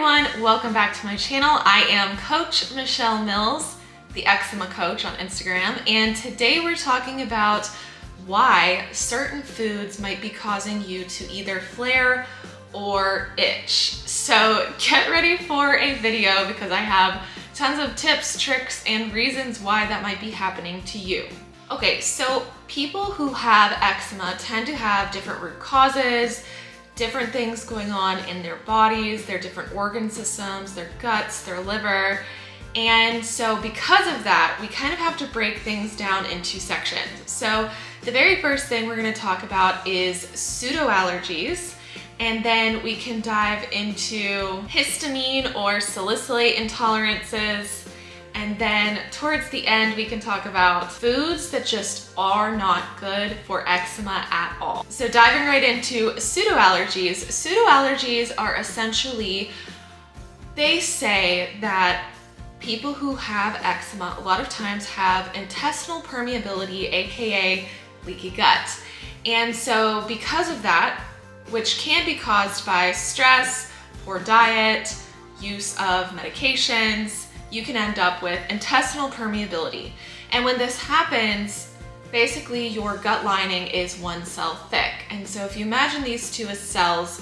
everyone, welcome back to my channel. I am Coach Michelle Mills, the Eczema Coach on Instagram, and today we're talking about why certain foods might be causing you to either flare or itch. So get ready for a video because I have tons of tips, tricks, and reasons why that might be happening to you. Okay, so people who have eczema tend to have different root causes, different things going on in their bodies, their different organ systems, their guts, their liver. And so because of that, we kind of have to break things down into sections. So the very first thing we're going to talk about is pseudo allergies. And then we can dive into histamine or salicylate intolerances. And then towards the end, we can talk about foods that just are not good for eczema at all. So diving right into pseudo allergies. Pseudo allergies are essentially, they say that people who have eczema a lot of times have intestinal permeability, AKA leaky gut. And so because of that, which can be caused by stress, poor diet, use of medications, you can end up with intestinal permeability. And when this happens, basically your gut lining is one cell thick. And so if you imagine these two as cells,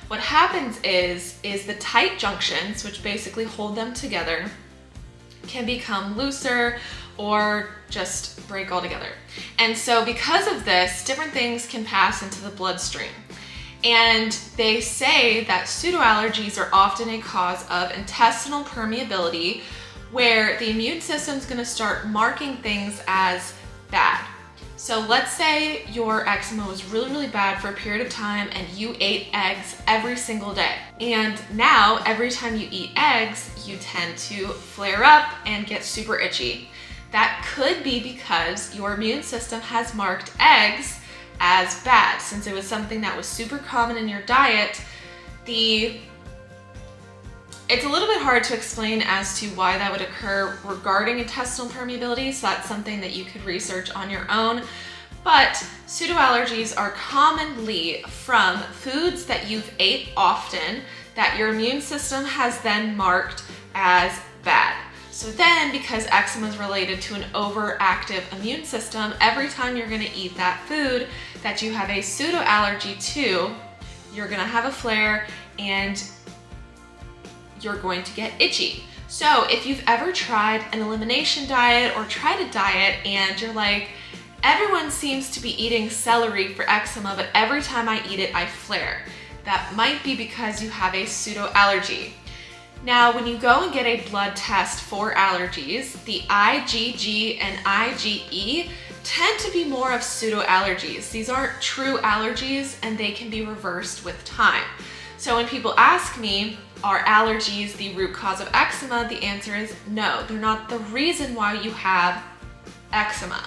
what happens is the tight junctions, which basically hold them together, can become looser or just break altogether. And so because of this, different things can pass into the bloodstream. And they say that pseudoallergies are often a cause of intestinal permeability, where the immune system is going to start marking things as bad. So let's say your eczema was really, really bad for a period of time and you ate eggs every single day. And now every time you eat eggs, you tend to flare up and get super itchy. That could be because your immune system has marked eggs as bad. Since it was something that was super common in your diet, it's a little bit hard to explain as to why that would occur regarding intestinal permeability, so that's something that you could research on your own. But pseudoallergies are commonly from foods that you've ate often that your immune system has then marked as bad. So then, because eczema is related to an overactive immune system, every time you're gonna eat that food that you have a pseudoallergy to, you're gonna have a flare and you're going to get itchy. So if you've ever tried an elimination diet or tried a diet and you're like, everyone seems to be eating celery for eczema, but every time I eat it, I flare. That might be because you have a pseudo allergy. Now, when you go and get a blood test for allergies, the IgG and IgE tend to be more of pseudo allergies. These aren't true allergies and they can be reversed with time. So when people ask me, are allergies the root cause of eczema? The answer is no, they're not the reason why you have eczema.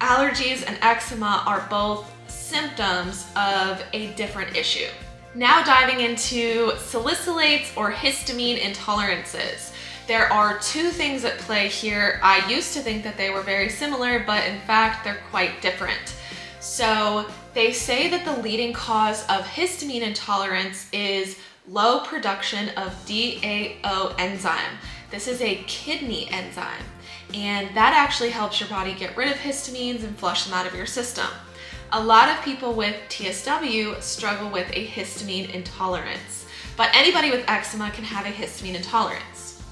Allergies and eczema are both symptoms of a different issue. Now diving into salicylates or histamine intolerances. There are two things at play here. I used to think that they were very similar, but in fact, they're quite different. So they say that the leading cause of histamine intolerance is low production of DAO enzyme. This is a kidney enzyme, and that actually helps your body get rid of histamines and flush them out of your system. A lot of people with TSW struggle with a histamine intolerance, but anybody with eczema can have a histamine intolerance.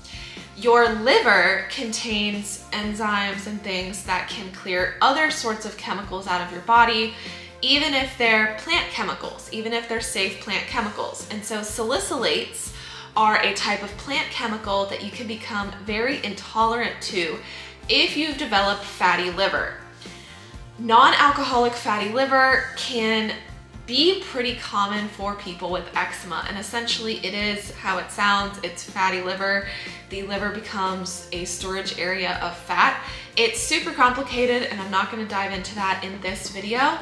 Your liver contains enzymes and things that can clear other sorts of chemicals out of your body, even if they're plant chemicals, even if they're safe plant chemicals. And so salicylates are a type of plant chemical that you can become very intolerant to if you've developed fatty liver. Non-alcoholic fatty liver can be pretty common for people with eczema, and essentially it is how it sounds. It's fatty liver. The liver becomes a storage area of fat. It's super complicated and I'm not going to dive into that in this video,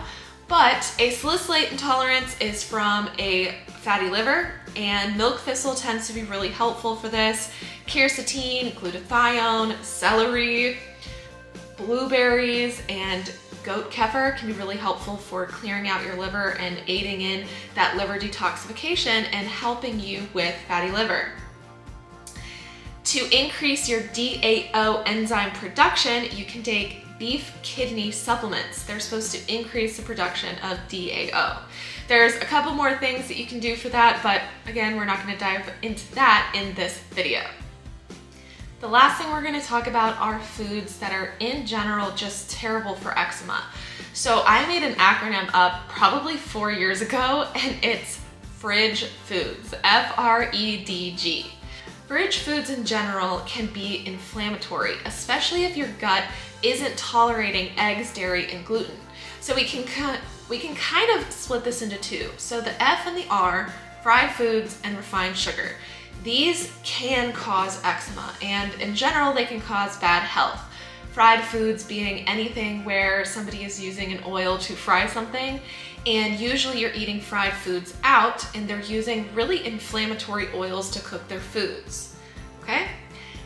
but a salicylate intolerance is from a fatty liver, and milk thistle tends to be really helpful for this. Quercetin, glutathione, celery, blueberries, and goat kefir can be really helpful for clearing out your liver and aiding in that liver detoxification and helping you with fatty liver. To increase your DAO enzyme production, you can take beef kidney supplements. They're supposed to increase the production of DAO. There's a couple more things that you can do for that, but again, we're not going to dive into that in this video. The last thing we're going to talk about are foods that are in general just terrible for eczema. So I made an acronym up probably 4 years ago, and it's fridge foods, FREDG. Fridge foods in general can be inflammatory, especially if your gut isn't tolerating eggs, dairy, and gluten. So we can kind of split this into two. So the F and the R, fried foods and refined sugar. These can cause eczema, and in general, they can cause bad health. Fried foods being anything where somebody is using an oil to fry something, and usually you're eating fried foods out and they're using really inflammatory oils to cook their foods, okay?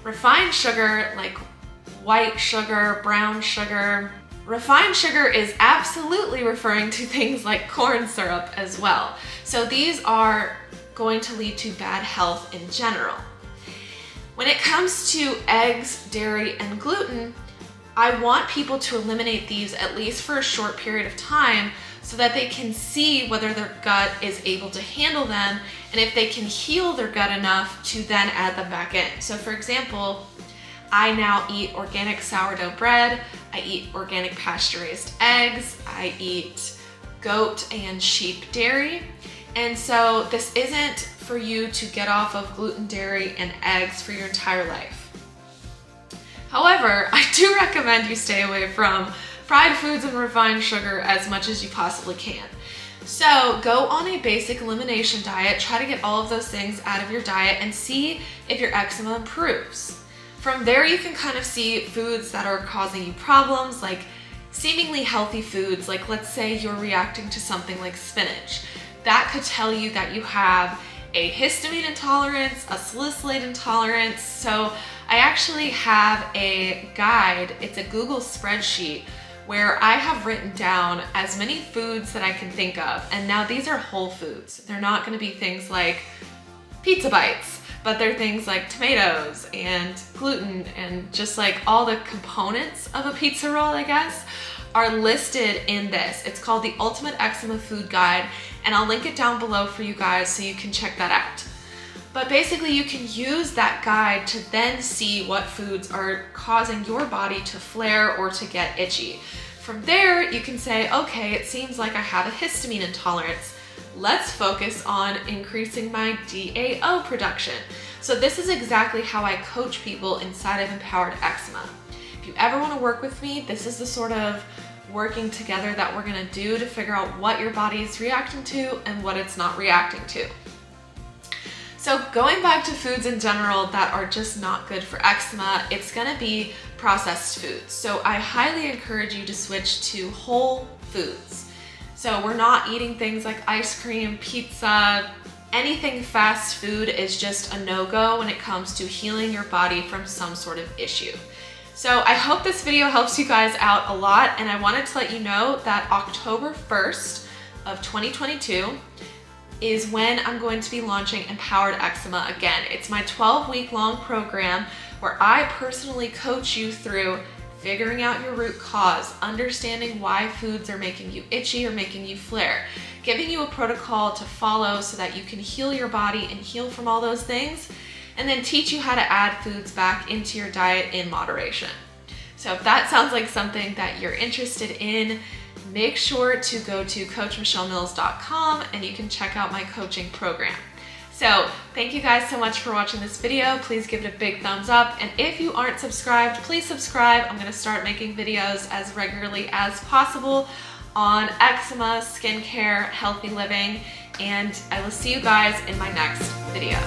Refined sugar, like white sugar, brown sugar. Refined sugar is absolutely referring to things like corn syrup as well. So these are going to lead to bad health in general. When it comes to eggs, dairy, and gluten, I want people to eliminate these at least for a short period of time so that they can see whether their gut is able to handle them and if they can heal their gut enough to then add them back in. So for example, I now eat organic sourdough bread, I eat organic pasture-raised eggs, I eat goat and sheep dairy. And so this isn't for you to get off of gluten, dairy, and eggs for your entire life. However, I do recommend you stay away from fried foods and refined sugar as much as you possibly can. So go on a basic elimination diet, try to get all of those things out of your diet and see if your eczema improves. From there, you can kind of see foods that are causing you problems, like seemingly healthy foods, like let's say you're reacting to something like spinach. That could tell you that you have a histamine intolerance, a salicylate intolerance. So I actually have a guide, it's a Google spreadsheet, where I have written down as many foods that I can think of. And now these are whole foods. They're not gonna be things like pizza bites, but they're things like tomatoes and gluten and just like all the components of a pizza roll, I guess, are listed in this. It's called the Ultimate Eczema Food Guide, and I'll link it down below for you guys so you can check that out. But basically you can use that guide to then see what foods are causing your body to flare or to get itchy. From there, you can say, okay, it seems like I have a histamine intolerance. Let's focus on increasing my DAO production. So this is exactly how I coach people inside of Empowered Eczema. If you ever want to work with me, this is the sort of working together that we're going to do to figure out what your body is reacting to and what it's not reacting to. So going back to foods in general that are just not good for eczema, it's gonna be processed foods. So I highly encourage you to switch to whole foods. So we're not eating things like ice cream, pizza, anything fast food is just a no-go when it comes to healing your body from some sort of issue. So I hope this video helps you guys out a lot, and I wanted to let you know that October 1st of 2022 is when I'm going to be launching Empowered Eczema again. It's my 12-week long program where I personally coach you through figuring out your root cause, understanding why foods are making you itchy or making you flare, giving you a protocol to follow so that you can heal your body and heal from all those things, and then teach you how to add foods back into your diet in moderation. So if that sounds like something that you're interested in, make sure to go to coachmichellmills.com and you can check out my coaching program. So thank you guys so much for watching this video. Please give it a big thumbs up. And if you aren't subscribed, please subscribe. I'm gonna start making videos as regularly as possible on eczema, skincare, healthy living, and I will see you guys in my next video.